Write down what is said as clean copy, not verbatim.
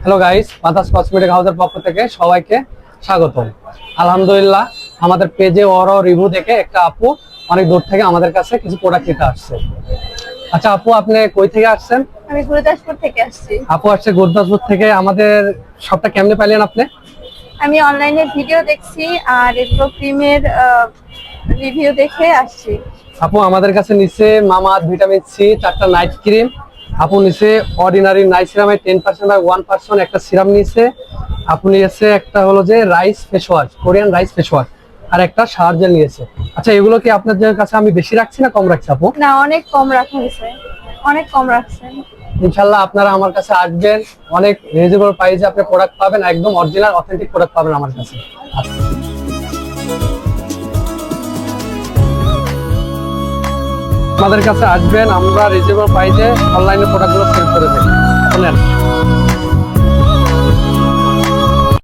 Hello guys, বাতাস cosmetic হাউসের পক্ষ থেকে সবাইকে স্বাগতম। আলহামদুলিল্লাহ, আমাদের পেজে রিভিউ দেখে একটা আপু অনেক দূর থেকে আমাদের কাছে কিছু প্রোডাক্ট নিতে আসছে। আচ্ছা আপু, আপনি কই থেকে আসছেন? আমি গুরুদাসপুর থেকে আসছি। আপু আসছে গুরুদাসপুর থেকে। আমাদের শপটা কেমনে পাইলেন আপনি? আমি অনলাইনে ভিডিও দেখছি আর এগুলো ক্রিমের রিভিউ দেখে আসছি। আপু আমাদের কাছে নিচে মামাআর্থ ভিটামিন সি 4টা নাইট ক্রিম, আপু নিচে অর্ডিনারি নাইট সিরামের 10% বাই 1% একটা সিরাম নিচে, আপু নিয়েছে একটা হলো যে rice face wash, Korean rice face wash, আর একটা শাওয়ার জেল নিয়েছে। আচ্ছা এগুলো কি আপনাদের কাছে আমি বেশি রাখছি না কম রাখছি আপু? না, অনেক কম রাখা হয়েছে, অনেক কম রাখছেন। ইনশাল্লাহ আপনারা আমার কাছে আসবেন, অনেক রিজনেবল প্রাইসে আপনি প্রোডাক্ট পাবেন, একদম অরিজিনাল অথেন্টিক প্রোডাক্ট পাবেন আমার কাছে। আমাদের কাছে আসবেন, আমরা রিজনেবল প্রাইসে অনলাইনে প্রোডাক্টগুলো সেল করে দেই। শুনেন